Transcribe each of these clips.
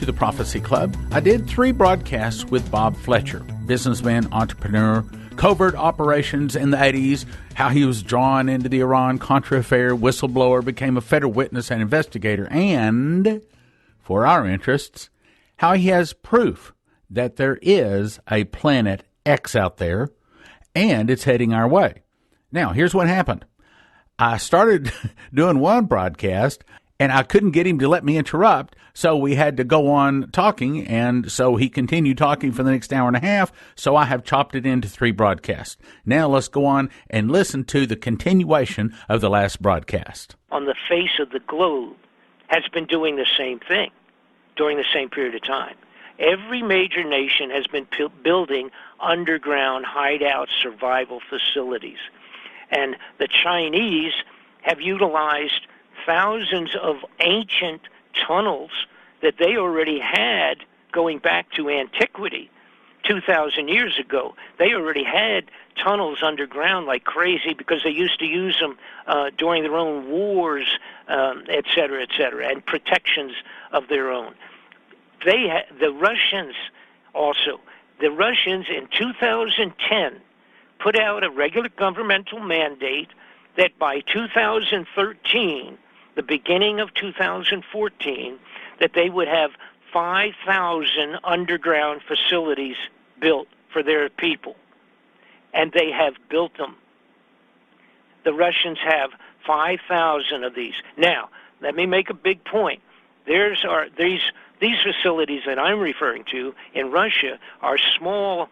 to the Prophecy Club. I did 3 broadcasts with Bob Fletcher, businessman, entrepreneur, covert operations in the 80s, how he was drawn into the Iran-Contra affair, whistleblower, became a federal witness and investigator, and, for our interests, how he has proof that there is a Planet X out there, and it's heading our way. Now, here's what happened. I started doing one broadcast, and I couldn't get him to let me interrupt, so we had to go on talking, and so he continued talking for the next hour and a half, so I have chopped it into 3 broadcasts. Now let's go on and listen to the continuation of the last broadcast. On the face of the globe has been doing the same thing during the same period of time. Every major nation has been building underground hideout survival facilities. And the Chinese have utilized thousands of ancient tunnels that they already had going back to antiquity. 2,000 years ago, they already had tunnels underground like crazy because they used to use them during their own wars, et cetera, and protections of their own. The Russians in 2010 put out a regular governmental mandate that by 2013, the beginning of 2014, that they would have 5,000 underground facilities built for their people. And they have built them. The Russians have 5,000 of these. Now, let me make a big point. These facilities that I'm referring to in Russia are smaller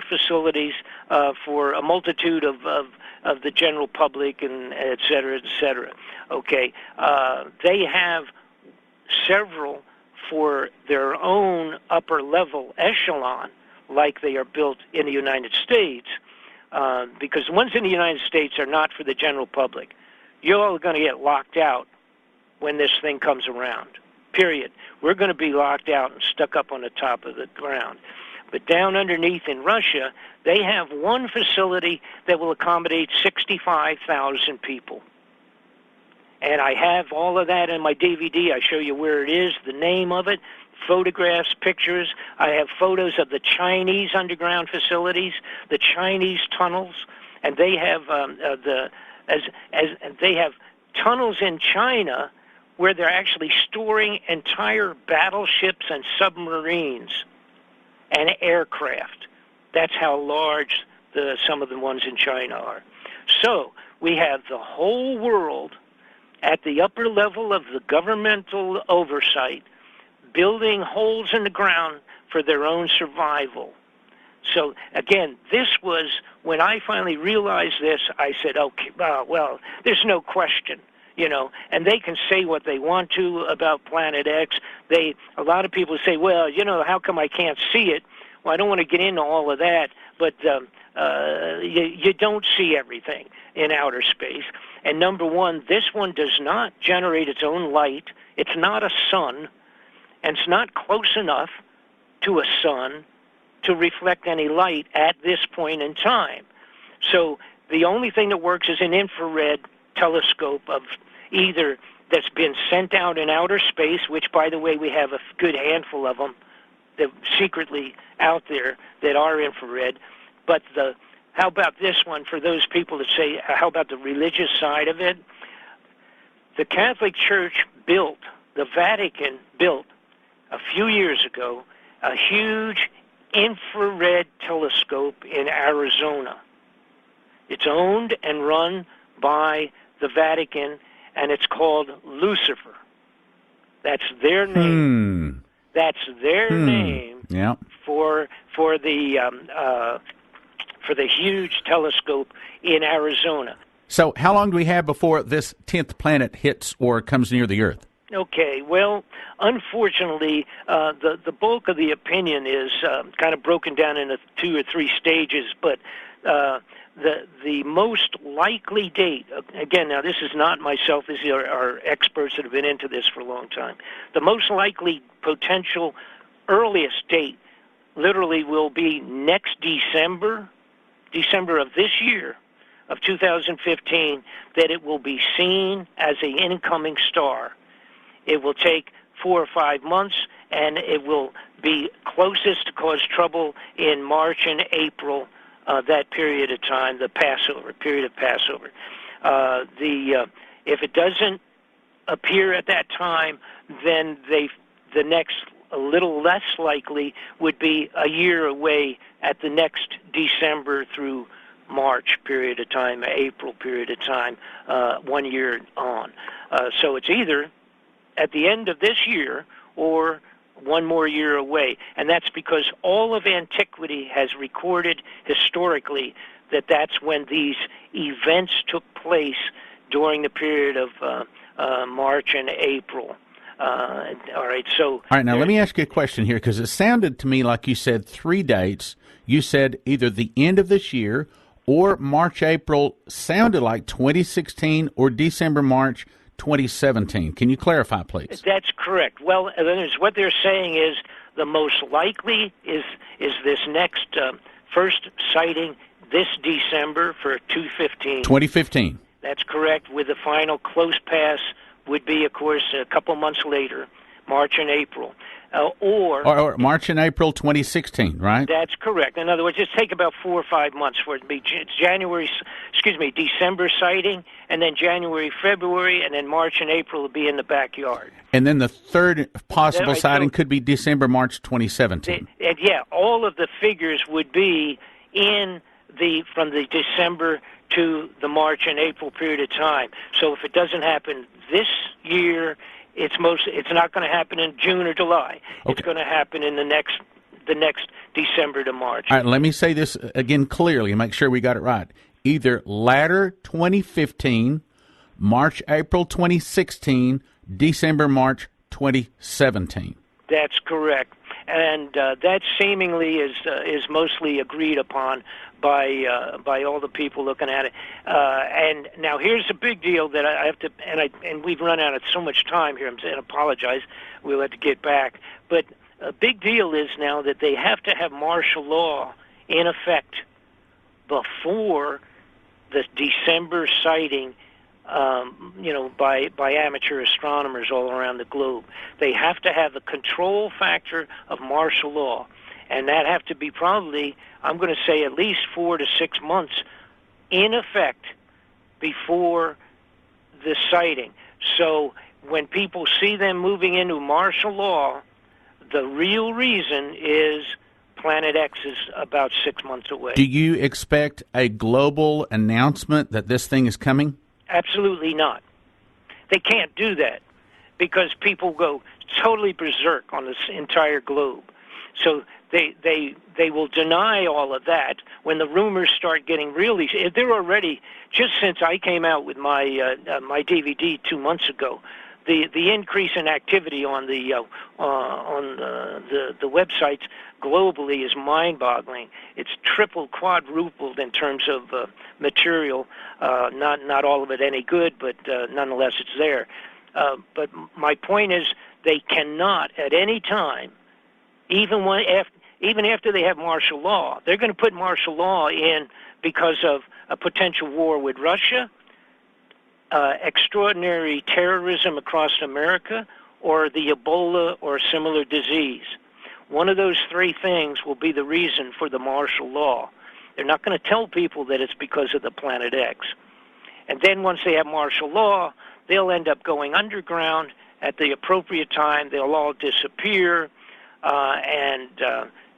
facilities for a multitude of the general public and et cetera, et cetera. Okay, they have several for their own upper level echelon, like they are built in the United States, because the ones in the United States are not for the general public. You're all going to get locked out when this thing comes around. Period. We're going to be locked out and stuck up on the top of the ground. But down underneath in Russia, they have one facility that will accommodate 65,000 people. And I have all of that in my DVD. I show you where it is, the name of it, photographs, pictures. I have photos of the Chinese underground facilities, the Chinese tunnels, and they have they have tunnels in China where they're actually storing entire battleships and submarines and aircraft. That's how large some of the ones in China are. So we have the whole world at the upper level of the governmental oversight building holes in the ground for their own survival. So, again, this was, when I finally realized this, I said, okay, well, there's no question. And they can say what they want to about Planet X. A lot of people say, well, how come I can't see it? Well, I don't want to get into all of that, but you don't see everything in outer space. And number one, this one does not generate its own light. It's not a sun, and it's not close enough to a sun to reflect any light at this point in time. So the only thing that works is an infrared telescope of either that's been sent out in outer space, which, by the way, we have a good handful of them that secretly out there that are infrared. But how about this one for those people that say, how about the religious side of it? The Catholic Church the Vatican built a few years ago a huge infrared telescope in Arizona. It's owned and run by the Vatican, and it's called Lucifer. That's their name. That's their name for the huge telescope in Arizona. So how long do we have before this 10th planet hits or comes near the Earth? Okay, well, unfortunately, the bulk of the opinion is kind of broken down into 2 or 3 stages, but the most likely date, again, now this is not myself, these are experts that have been into this for a long time. The most likely potential earliest date literally will be next December of this year, of 2015, that it will be seen as an incoming star. It will take 4 or 5 months, and it will be closest to cause trouble in March and April, that period of time, the Passover, period of Passover. If it doesn't appear at that time, then the next, a little less likely, would be a year away at the next December through March period of time, April period of time, 1 year on. So it's either at the end of this year or one more year away. And that's because all of antiquity has recorded historically that that's when these events took place during the period of March and April. All right, now let me ask you a question here, because it sounded to me like you said 3 dates. You said either the end of this year or March, April, sounded like 2016 or December, March 2017. Can you clarify, please? That's correct. Well, what they're saying is the most likely is this next first sighting this December for 2015. 2015. That's correct, with the final close pass would be, of course, a couple months later, March and April. Or March and April 2016, right? That's correct. In other words, just take about 4 or 5 months for it to be December sighting, and then January, February, and then March and April will be in the backyard. And then the third possible sighting could be December, March 2017. Yeah, all of the figures would be from the December to the March and April period of time. So if it doesn't happen this year, it's not going to happen in June or July. Okay. It's going to happen in the next December to March. All right, let me say this again clearly and make sure we got it right. Either latter 2015, March, April 2016, December, March 2017. That's correct. And that seemingly is mostly agreed upon by all the people looking at it. And now here's the big deal that I have to, and we've run out of so much time here. I'm saying, apologize. We'll have to get back. But a big deal is now that they have to have martial law in effect before the December sighting. By amateur astronomers all around the globe. They have to have the control factor of martial law, and that have to be probably, I'm going to say, at least 4 to 6 months in effect before the sighting. So when people see them moving into martial law, the real reason is Planet X is about 6 months away. Do you expect a global announcement that this thing is coming? Absolutely not. They can't do that because people go totally berserk on this entire globe. So they will deny all of that when the rumors start getting really. They're already, just since I came out with my my DVD 2 months ago, the increase in activity on the websites globally is mind-boggling. It's triple, quadrupled in terms of material. Not all of it any good, but nonetheless it's there. But my point is, they cannot at any time, even after they have martial law, they're going to put martial law in because of a potential war with Russia, extraordinary terrorism across America, or the Ebola or similar disease. One of those three things will be the reason for the martial law. They're not going to tell people that it's because of the Planet X. And then once they have martial law, they'll end up going underground at the appropriate time. They'll all disappear and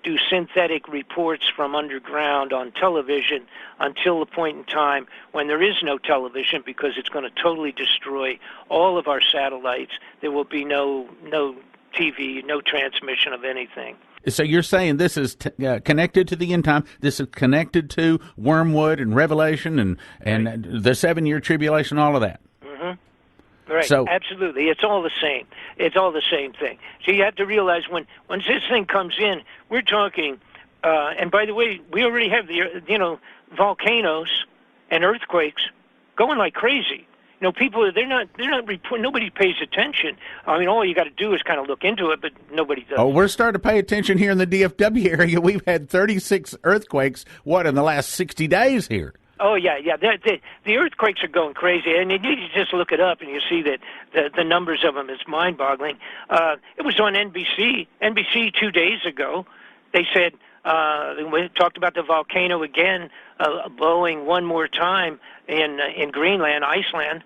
do synthetic reports from underground on television until the point in time when there is no television, because it's going to totally destroy all of our satellites. There will be no TV, no transmission of anything. So you're saying this is connected to the end time. This is connected to Wormwood and Revelation and right. The 7-year tribulation, all of that. Mm-hmm. Right, so, absolutely. It's all the same. It's all the same thing. So you have to realize once this thing comes in, we're talking, and by the way, we already have volcanoes and earthquakes going like crazy. People, they're not reporting. Nobody pays attention. I mean, all you got to do is kind of look into it, but nobody does. Oh, we're starting to pay attention here in the DFW area. We've had 36 earthquakes, in the last 60 days here? Oh, yeah. The earthquakes are going crazy, and you just look it up, and you see that the numbers of them is mind-boggling. It was on NBC 2 days ago. They said, we talked about the volcano again blowing one more time in Greenland, Iceland,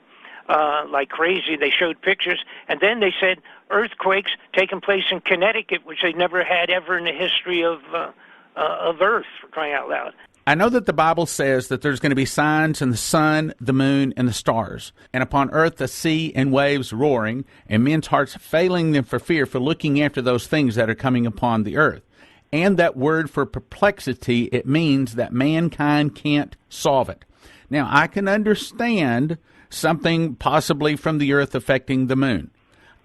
like crazy. They showed pictures, and then they said earthquakes taking place in Connecticut, which they never had ever in the history of Earth, for crying out loud. I know that the Bible says that there's going to be signs in the sun, the moon, and the stars, and upon earth the sea and waves roaring, and men's hearts failing them for fear for looking after those things that are coming upon the earth. And that word for perplexity, it means that mankind can't solve it. Now, I can understand something possibly from the earth affecting the moon.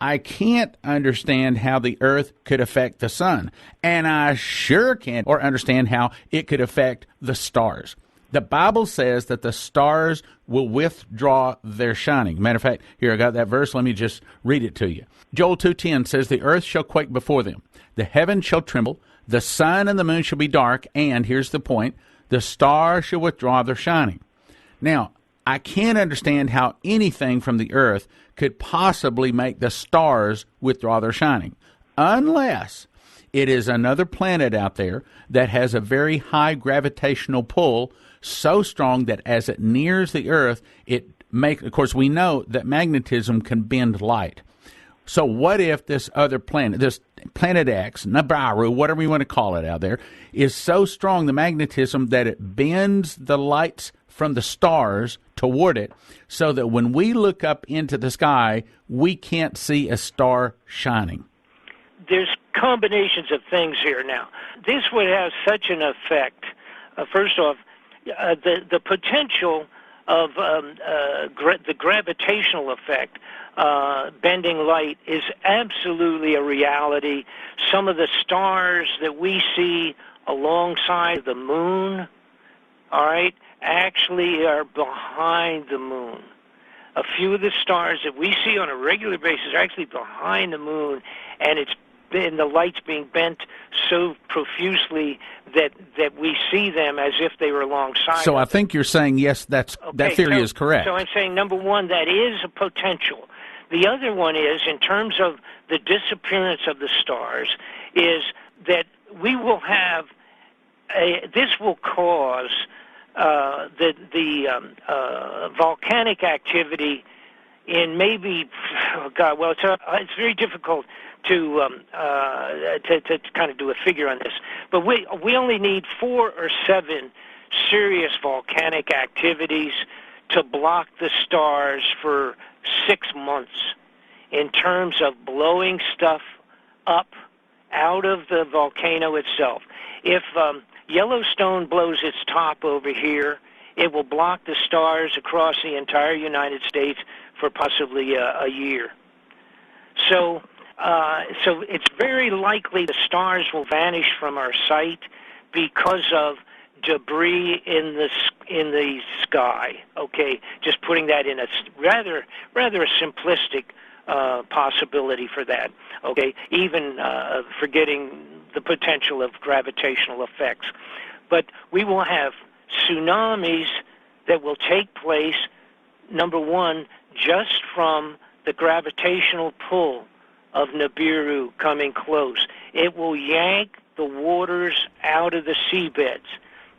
I can't understand how the earth could affect the sun, and I sure can't or understand how it could affect the stars. The Bible says that the stars will withdraw their shining. Matter of fact, here I got that verse. Let me just read it to you. Joel 2:10 says, "The earth shall quake before them, the heavens shall tremble, the sun and the moon shall be dark, and," here's the point, "the stars shall withdraw their shining." Now, I can't understand how anything from the earth could possibly make the stars withdraw their shining, unless it is another planet out there that has a very high gravitational pull, so strong that as it nears the earth, of course, we know that magnetism can bend light. So what if this other planet, this planet X, Nibiru, whatever you want to call it out there, is so strong, the magnetism, that it bends the lights from the stars toward it, so that when we look up into the sky, we can't see a star shining? There's combinations of things here now. This would have such an effect. First off, the potential of the gravitational effect, bending light, is absolutely a reality. Some of the stars that we see alongside the moon, all right, actually are behind the moon. A few of the stars that we see on a regular basis are actually behind the moon, and the light's being bent so profusely that we see them as if they were alongside. So I think you're saying, yes, that theory is correct. So I'm saying, number one, that is a potential. The other one is, in terms of the disappearance of the stars, is that we will have this will cause the volcanic activity in maybe, it's very difficult to kind of do a figure on this, but we only need 4 or 7 serious volcanic activities to block the stars for 6 months in terms of blowing stuff up out of the volcano itself. If Yellowstone blows its top over here, it will block the stars across the entire United States for possibly a year. So it's very likely the stars will vanish from our sight because of debris in the sky. Okay, just putting that in a rather simplistic possibility for that. Okay, even forgetting the potential of gravitational effects, but we will have tsunamis that will take place, number one, just from the gravitational pull of Nibiru coming close. It will yank the waters out of the seabeds.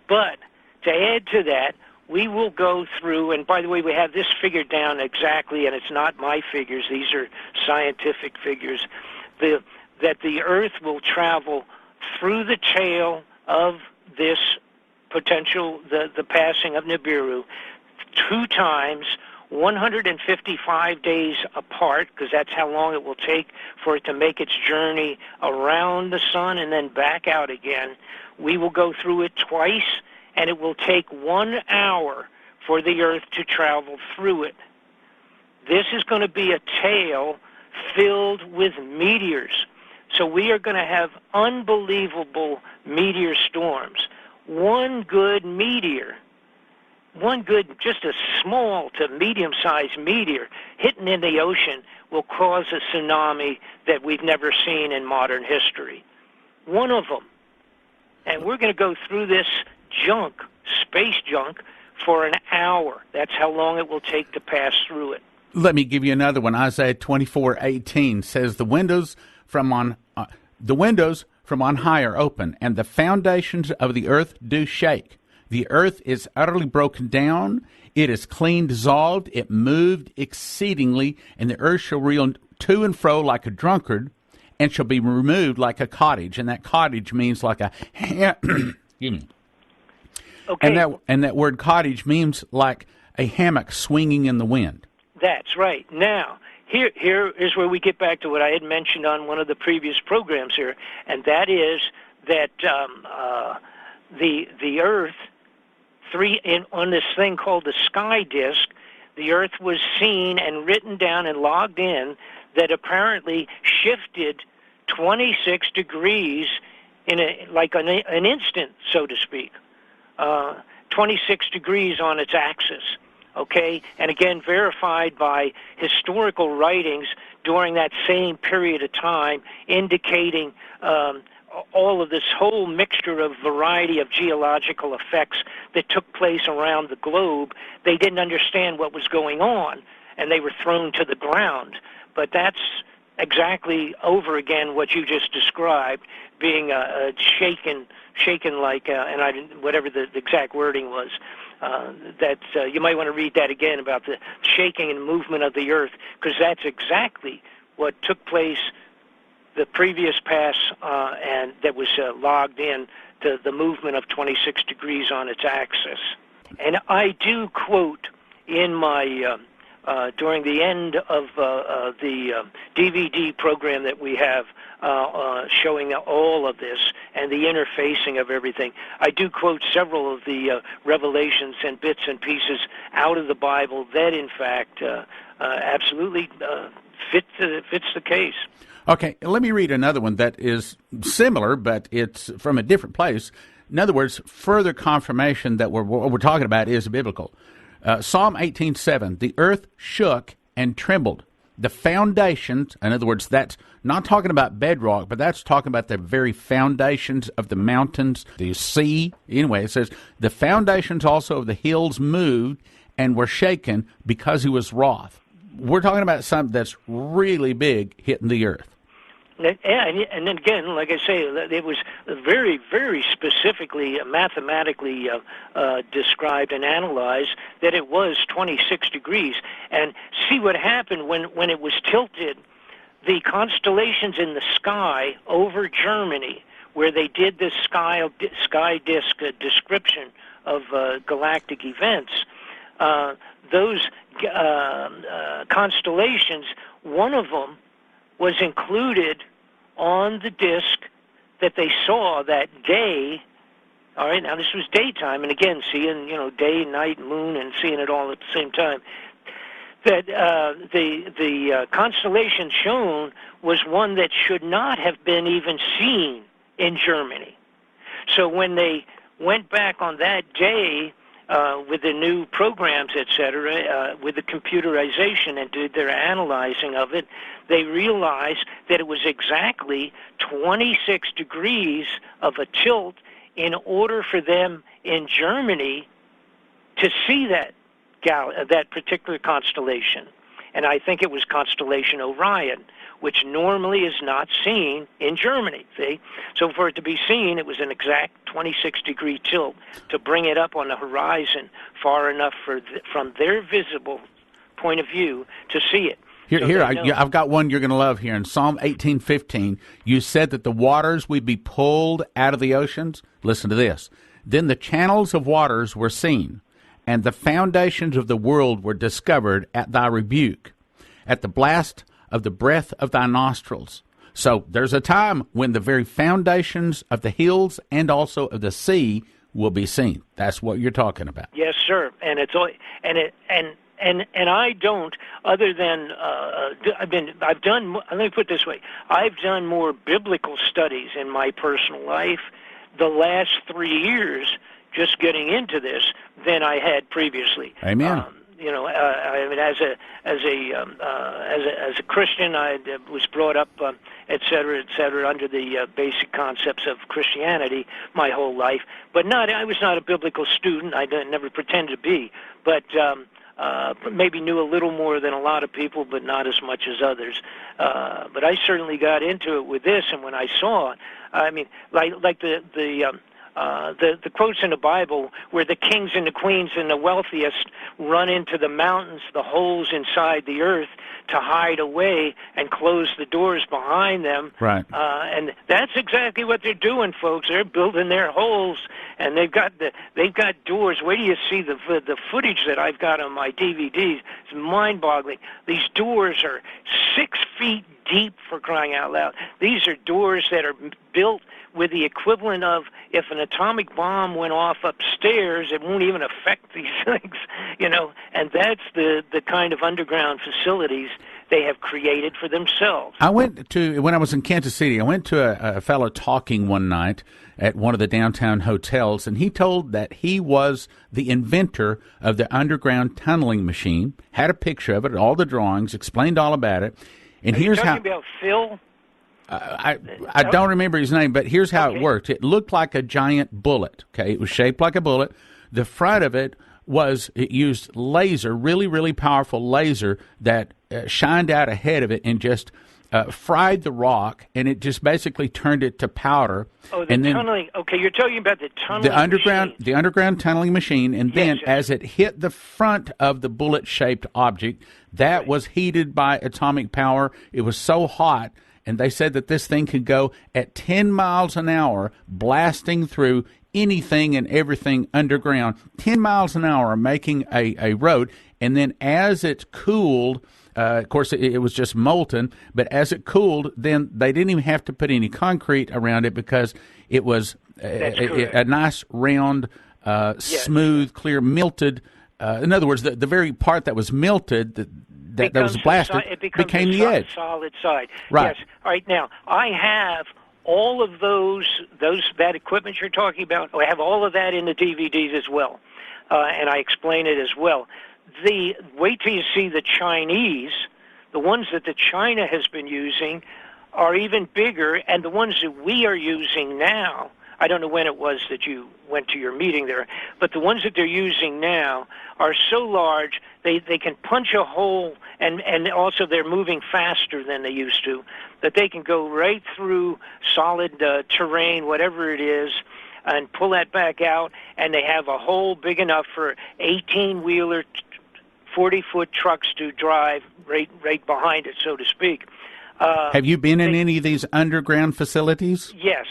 But to add to that, we will go through, and by the way, we have this figured down exactly, and it's not my figures, these are scientific figures, that the Earth will travel through the tail of this potential, the passing of Nibiru, 2 times, 155 days apart, because that's how long it will take for it to make its journey around the sun and then back out again. We will go through it twice, and it will take 1 hour for the Earth to travel through it. This is going to be a tail filled with meteors. So we are going to have unbelievable meteor storms. One good meteor, just a small to medium-sized meteor hitting in the ocean will cause a tsunami that we've never seen in modern history. One of them. And we're going to go through this junk, space junk, for an hour. That's how long it will take to pass through it. Let me give you another one. Isaiah 24:18 says, The windows from on high are open, and the foundations of the earth do shake. The earth is utterly broken down. It is clean dissolved. It moved exceedingly, and the earth shall reel to and fro like a drunkard, and shall be removed like a cottage. And that cottage means like a excuse me. Okay. And that word cottage means like a hammock swinging in the wind. That's right. Now, here is where we get back to what I had mentioned on one of the previous programs here, and that is that the Earth, on this thing called the sky disk, the Earth was seen and written down and logged in that apparently shifted 26 degrees in an instant, so to speak, 26 degrees on its axis. Okay, and again, verified by historical writings during that same period of time, indicating all of this whole mixture of variety of geological effects that took place around the globe. They didn't understand what was going on, and they were thrown to the ground. But that's exactly over again what you just described, being shaken like, whatever the exact wording was. You might want to read that again about the shaking and movement of the earth, because that's exactly what took place the previous pass, and that was logged in to the movement of 26 degrees on its axis. And I do quote in my during the end of the DVD program that we have showing all of this and the interfacing of everything, I do quote several of the revelations and bits and pieces out of the Bible that, in fact, absolutely fits the case. Okay, let me read another one that is similar, but it's from a different place. In other words, further confirmation that what we're talking about is biblical. Psalm 18:7, the earth shook and trembled. The foundations, in other words, that's not talking about bedrock, but that's talking about the very foundations of the mountains, the sea. Anyway, it says, the foundations also of the hills moved and were shaken because he was wroth. We're talking about something that's really big hitting the earth. And then again, like I say, it was very, very specifically, mathematically described and analyzed that it was 26 degrees. And see what happened when it was tilted. The constellations in the sky over Germany, where they did this sky disk description of galactic events, those constellations, one of them was included on the disk that they saw that day. All right, now this was daytime, and again, seeing day, night, moon, and seeing it all at the same time. That the constellation shown was one that should not have been even seen in Germany. So when they went back on that day with the new programs, etc., with the computerization and did their analyzing of it, they realized that it was exactly 26 degrees of a tilt in order for them in Germany to see that particular constellation. And I think it was Constellation Orion, which normally is not seen in Germany, see? So for it to be seen, it was an exact 26-degree tilt to bring it up on the horizon far enough from their visible point of view to see it. I've got one you're going to love here. In Psalm 18:15, you said that the waters would be pulled out of the oceans. Listen to this. Then the channels of waters were seen, and the foundations of the world were discovered at thy rebuke, at the blast of the breath of thy nostrils. So there's a time when the very foundations of the hills and also of the sea will be seen. That's what you're talking about. Yes, sir. And I don't, other than I've done. Let me put it this way: I've done more biblical studies in my personal life the last 3 years, just getting into this, than I had previously. Amen. I mean, as a Christian, I was brought up, et cetera, under the basic concepts of Christianity my whole life. But I was not a biblical student. I never pretended to be. But maybe knew a little more than a lot of people, but not as much as others. But I certainly got into it with this, and when I saw it, I mean, like the quotes in the Bible where the kings and the queens and the wealthiest run into the mountains, the holes inside the earth, to hide away and close the doors behind them. Right. And that's exactly what they're doing, folks. They're building their holes, and they've got doors. Wait till you see the footage that I've got on my DVDs. It's mind-boggling. These doors are 6 feet deep, for crying out loud. These are doors that are built with the equivalent of if an atomic bomb went off upstairs, it won't even affect these things, and that's the kind of underground facilities they have created for themselves. When I was in Kansas City, I went to a fellow talking one night at one of the downtown hotels, and he told that he was the inventor of the underground tunneling machine, had a picture of it, all the drawings, explained all about it. And Are here's you talking how about Phil? I don't remember his name, but here's how it worked. It looked like a giant bullet. Okay, it was shaped like a bullet. The front of it used laser, really, really powerful laser that shined out ahead of it and just fried the rock, and it just basically turned it to powder. Oh, tunneling. Okay, you're talking about the tunneling the underground tunneling machine, and then yes. As it hit the front of the bullet-shaped object, that was heated by atomic power. It was so hot, and they said that this thing could go at 10 miles an hour, blasting through anything and everything underground. 10 miles an hour, making a road, and then as it cooled. Of course, it was just molten, but as it cooled, then they didn't even have to put any concrete around it because it was a nice, round, smooth, clear, melted. In other words, the very part that was melted, that was blasted, became the edge. Solid side. Right. Yes. All right. Now, I have all of that equipment you're talking about. I have all of that in the DVDs as well, and I explain it as well. Wait till you see the Chinese, the ones that the China has been using are even bigger, and the ones that we are using now, I don't know when it was that you went to your meeting there, but the ones that they're using now are so large they can punch a hole, and also they're moving faster than they used to, that they can go right through solid terrain, whatever it is, and pull that back out, and they have a hole big enough for 18-wheeler 40-foot trucks to drive right behind it, so to speak. Have you been in any of these underground facilities? Yes.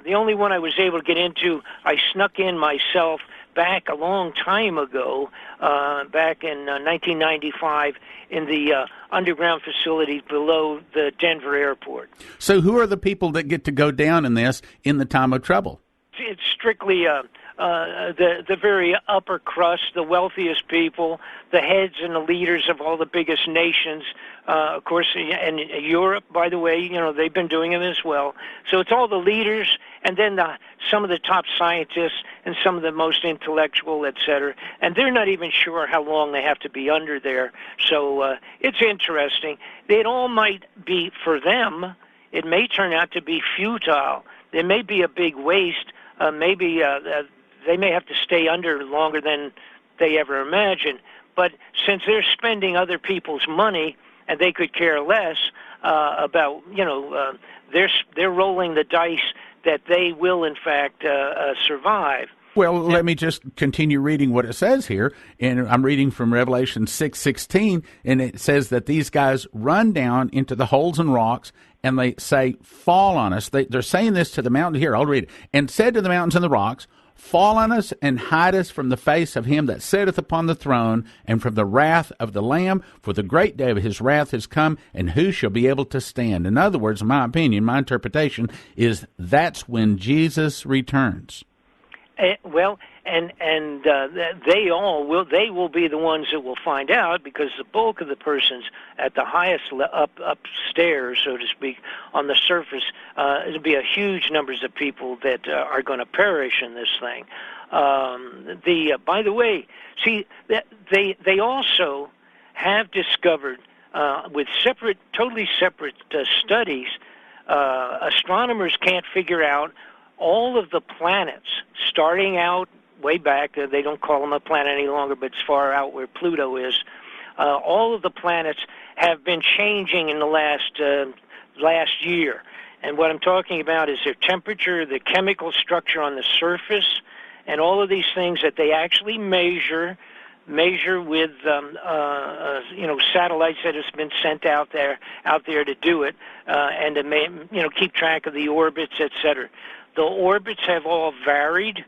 The only one I was able to get into, I snuck in myself back a long time ago, back in 1995, in the underground facilities below the Denver airport. So who are the people that get to go down in this in the time of trouble? It's strictly the very upper crust, the wealthiest people, the heads and the leaders of all the biggest nations, of course, and Europe, by the way, they've been doing it as well. So it's all the leaders, and then some of the top scientists and some of the most intellectual, et cetera. And they're not even sure how long they have to be under there. So it's interesting. It all might be, for them, it may turn out to be futile. There may be a big waste. Maybe they may have to stay under longer than they ever imagined. But since they're spending other people's money and they could care less about, they're rolling the dice that they will, in fact, survive. Well, let me just continue reading what it says here. And I'm reading from Revelation 6:16, and it says that these guys run down into the holes and rocks, and they say, fall on us. They're saying this to the mountain. Here, I'll read it. And said to the mountains and the rocks, fall on us and hide us from the face of him that sitteth upon the throne and from the wrath of the Lamb, for the great day of his wrath is come, and who shall be able to stand? In other words, my opinion, my interpretation is that's when Jesus returns. Well, and they will be the ones that will find out, because the bulk of the persons at the highest upstairs, so to speak, on the surface, it'll be a huge numbers of people that are going to perish in this thing. By the way, see, they also have discovered with totally separate studies, astronomers can't figure out all of the planets, starting out way back. They don't call them a planet any longer, but it's far out where Pluto is. All of the planets have been changing in the last year. And what I'm talking about is their temperature, the chemical structure on the surface, and all of these things that they actually measure with satellites that has been sent out there to do it, and to keep track of the orbits, etc. The orbits have all varied.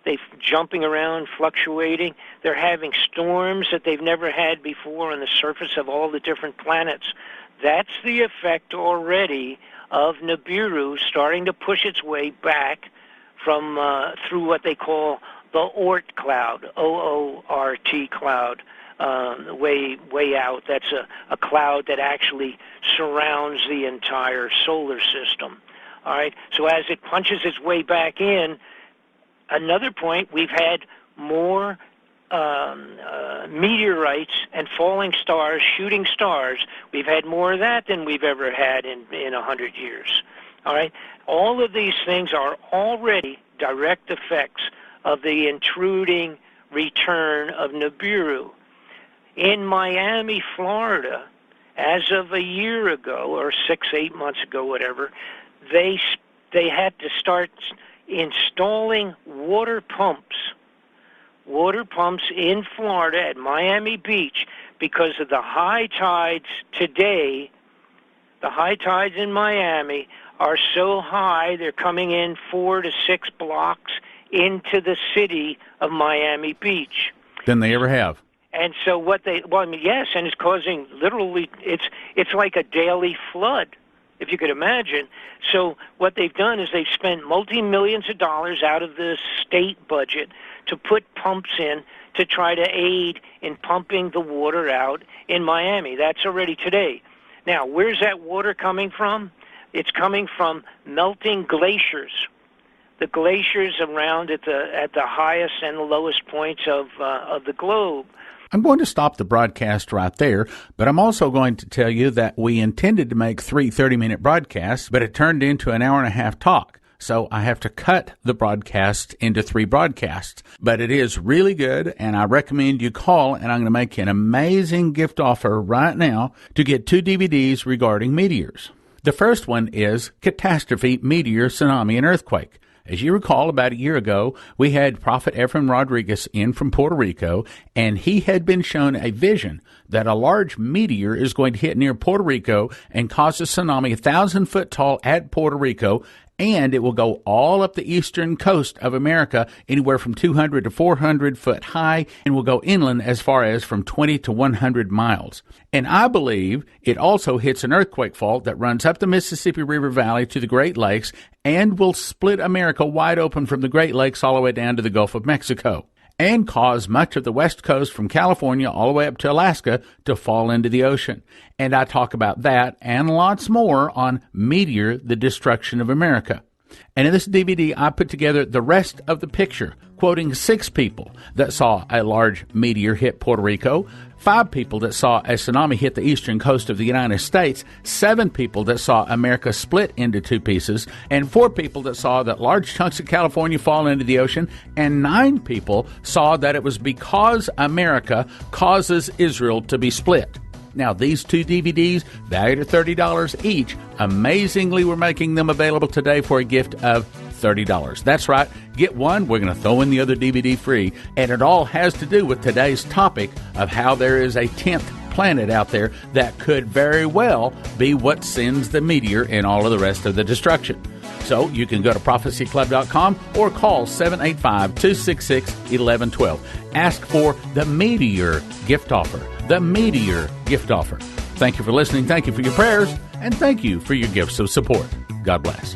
They're jumping around, fluctuating. They're having storms that they've never had before on the surface of all the different planets. That's the effect already of Nibiru starting to push its way back from through what they call the Oort cloud, O-O-R-T cloud, way out. That's a cloud that actually surrounds the entire solar system. All right. So as it punches its way back in, another point, we've had more meteorites and falling stars, shooting stars. We've had more of that than we've ever had in 100 years. All right. All of these things are already direct effects of the intruding return of Nibiru. In Miami, Florida, as of a year ago, or 6-8 months ago, whatever, they had to start installing water pumps in Florida at Miami Beach, because of the high tides today. The high tides in Miami are so high, they're coming in 4 to 6 blocks into the city of Miami Beach Than they ever have. And so yes, and it's causing literally, it's like a daily flood, if you could imagine. So what they've done is they've spent multi-millions of dollars out of the state budget to put pumps in to try to aid in pumping the water out in Miami. That's already today. Now, where's that water coming from? It's coming from melting glaciers. The glaciers around at the highest and the lowest points of the globe. I'm going to stop the broadcast right there, but I'm also going to tell you that we intended to make 3 30-minute broadcasts, but it turned into an hour-and-a-half talk. So I have to cut the broadcast into 3 broadcasts. But it is really good, and I recommend you call, and I'm going to make you an amazing gift offer right now to get 2 DVDs regarding meteors. The first one is Catastrophe, Meteor, Tsunami, and Earthquake. As you recall, about a year ago, we had Prophet Efrain Rodriguez in from Puerto Rico, and he had been shown a vision that a large meteor is going to hit near Puerto Rico and cause a tsunami 1,000 foot tall at Puerto Rico, and it will go all up the eastern coast of America, anywhere from 200 to 400 foot high, and will go inland as far as from 20 to 100 miles. And I believe it also hits an earthquake fault that runs up the Mississippi River Valley to the Great Lakes and will split America wide open from the Great Lakes all the way down to the Gulf of Mexico, and cause much of the West Coast from California all the way up to Alaska to fall into the ocean. And I talk about that and lots more on Meteor, the Destruction of America. And in this DVD, I put together the rest of the picture, quoting 6 people that saw a large meteor hit Puerto Rico, 5 people that saw a tsunami hit the eastern coast of the United States, 7 people that saw America split into 2 pieces, and 4 people that saw that large chunks of California fall into the ocean, and 9 people saw that it was because America causes Israel to be split. Now, these 2 DVDs, valued at $30 each, amazingly, we're making them available today for a gift of $30. That's right. Get one, we're going to throw in the other DVD free. And it all has to do with today's topic of how there is a 10th planet out there that could very well be what sends the meteor and all of the rest of the destruction. So you can go to prophecyclub.com or call 785-266-1112. Ask for the Meteor gift offer. The Meteor gift offer. Thank you for listening. Thank you for your prayers. And thank you for your gifts of support. God bless.